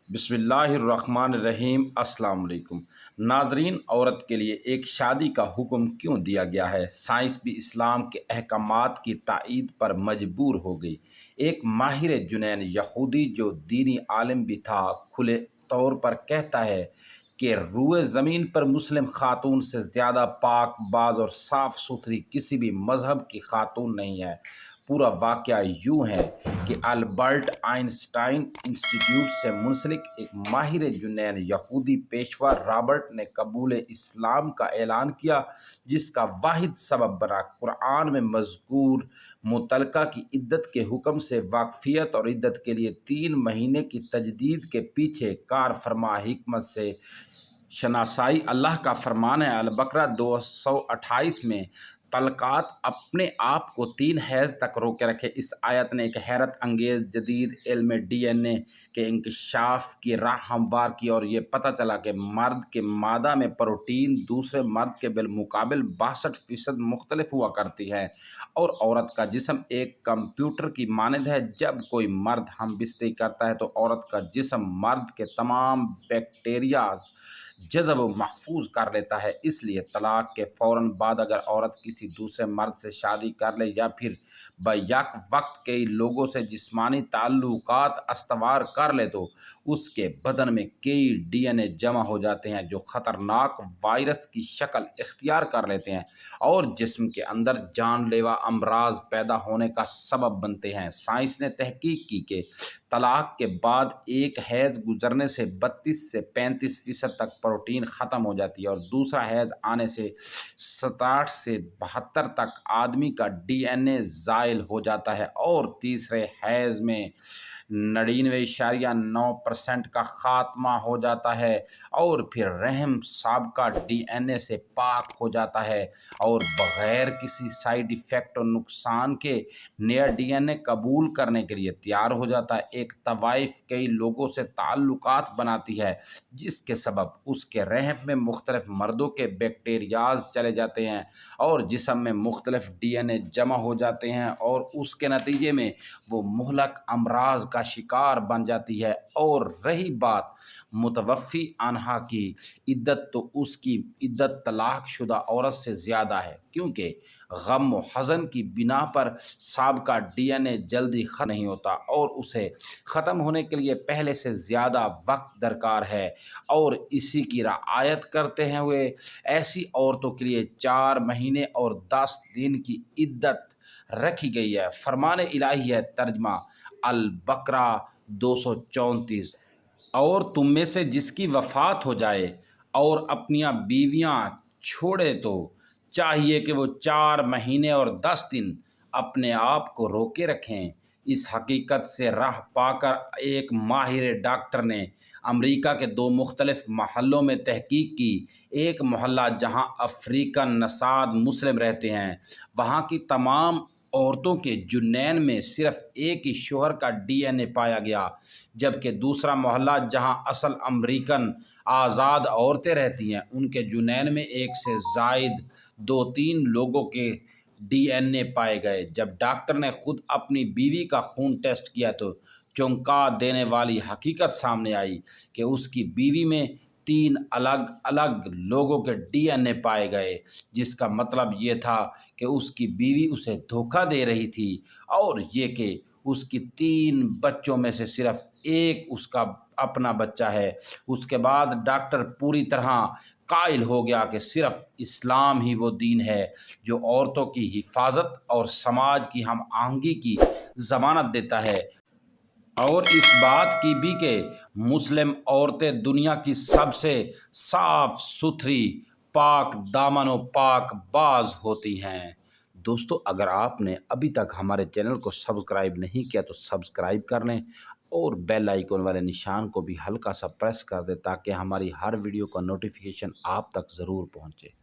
बिस्मिल्लाहिर्रहमानिर्रहीम। अस्सलाम वालेकुम नाजरीन, औरत के लिए एक शादी का हुक्म क्यों दिया गया है? साइंस भी इस्लाम के अहकामात की ताईद पर मजबूर हो गई। एक माहिर जुनैन यहूदी जो दीनी आलिम भी था, खुले तौर पर कहता है कि रूए ज़मीन पर मुस्लिम खातून से ज़्यादा पाक बाज और साफ़ सुथरी किसी भी मज़हब की खातून नहीं है। पूरा वाक़या यूँ है कि अल्बर्ट आइंस्टाइन इंस्टीट्यूट से मुंसलिक एक माहिर जुनैन यहूदी पेशवा रॉबर्ट ने कबूल इस्लाम का ऐलान किया, जिसका वाहिद सबब बना कुरान में मज़कूर मुतलका की इद्दत के हुक्म से वाकफियत और इद्दत के लिए 3 महीने की तजदीद के पीछे कार फरमा हिकमत से शनासाई। अल्लाह का फरमान है अल-बकरा 228 में, तलक़ात अपने आप को 3 हैज़ तक रोके रखे। इस आयत ने एक हैरत अंगेज़ जदीद इल्म DNA के इंकशाफ की राह हमवार की और ये पता चला कि मर्द के मादा में प्रोटीन दूसरे मर्द के बिलमुकाबिल 62% मुख्तलिफ हुआ करती है और औरत का जिस्म एक कंप्यूटर की मानद है। जब कोई मर्द हम बिस्तरी करता है तो औरत का जिस्म मर्द के तमाम बैक्टीरियाज जज़ब महफूज कर लेता है। इसलिए तलाक के फ़ौरन बाद अगर औरत किसी दूसरे मर्द से शादी कर ले या फिर बैक वक्त कई लोगों से जिस्मानी ताल्लुकात अस्तवार कर ले तो उसके बदन में कई DNA जमा हो जाते हैं जो ख़तरनाक वायरस की शक्ल इख्तियार कर लेते हैं और जिस्म के अंदर जानलेवा अमराज पैदा होने का सबब बनते हैं। साइंस ने तहकीक की कि तलाक के बाद एक हैज़ गुजरने से 32 से 35% तक प्रोटीन ख़त्म हो जाती है और दूसरा हैज़ आने से 67 से 72 तक आदमी का DNA ज़ाइल हो जाता है और तीसरे हैज़ में 99.9% का ख़ात्मा हो जाता है और फिर रहम साबका DNA से पाक हो जाता है और बग़ैर किसी साइड इफ़ेक्ट और नुकसान के नया DNA कबूल करने के लिए तैयार हो जाता है। एक तवाइफ कई लोगों से ताल्लुकात बनाती है जिसके सबब उसके रहम में मुख्तलिफ मर्दों के बैक्टीरियाज चले जाते हैं और जिस्म में मुख्तलिफ DNA जमा हो जाते हैं और उसके नतीजे में वो मुहलक अमराज का शिकार बन जाती है। और रही बात मुतवफ़ी अनहा की इद्दत, तो उसकी इद्दत तलाक शुदा औरत से ज़्यादा है क्योंकि गम व हज़न की बिना पर साबका DNA जल्दी ख़त्म नहीं होता और उसे ख़त्म होने के लिए पहले से ज़्यादा वक्त दरकार है। और इसी की रिआयत करते हैं हुए ऐसी औरतों के लिए 4 महीने और 10 दिन की इद्दत रखी गई है। फरमान इलाही है, तर्जमा अल-बकरा 234। और तुम में से जिसकी वफ़ात हो जाए और अपनियां बीवियां छोड़े तो चाहिए कि वो 4 महीने और 10 दिन अपने आप को रोके रखें। इस हकीकत से राह पाकर एक माहिर डॉक्टर ने अमेरिका के 2 मुख्तलिफ महलों में तहकीक की। एक मोहल्ला जहां अफ्रीकन नसाद मुस्लिम रहते हैं, वहां की तमाम औरतों के जुनैन में सिर्फ एक ही शोहर का DNA पाया गया, जबकि दूसरा मोहल्ला जहां असल अमरीकन आज़ाद औरतें रहती हैं, उनके जुनैन में एक से ज़ायद 2-3 लोगों के DNA पाए गए। जब डॉक्टर ने खुद अपनी बीवी का खून टेस्ट किया तो चौंका देने वाली हकीकत सामने आई कि उसकी बीवी में 3 अलग अलग लोगों के DNA पाए गए, जिसका मतलब ये था कि उसकी बीवी उसे धोखा दे रही थी और ये कि उसकी 3 बच्चों में से सिर्फ एक उसका अपना बच्चा है। उसके बाद डॉक्टर पूरी तरह कायल हो गया कि सिर्फ इस्लाम ही वो दीन है जो औरतों की हिफाजत और समाज की हम आहंगी की ज़मानत देता है और इस बात की भी कि मुस्लिम औरतें दुनिया की सबसे साफ़ सुथरी, पाक दामन व पाक बाज होती हैं। दोस्तों, अगर आपने अभी तक हमारे चैनल को सब्सक्राइब नहीं किया तो सब्सक्राइब कर लें और बेल आइकन वाले निशान को भी हल्का सा प्रेस कर दें ताकि हमारी हर वीडियो का नोटिफिकेशन आप तक ज़रूर पहुँचे।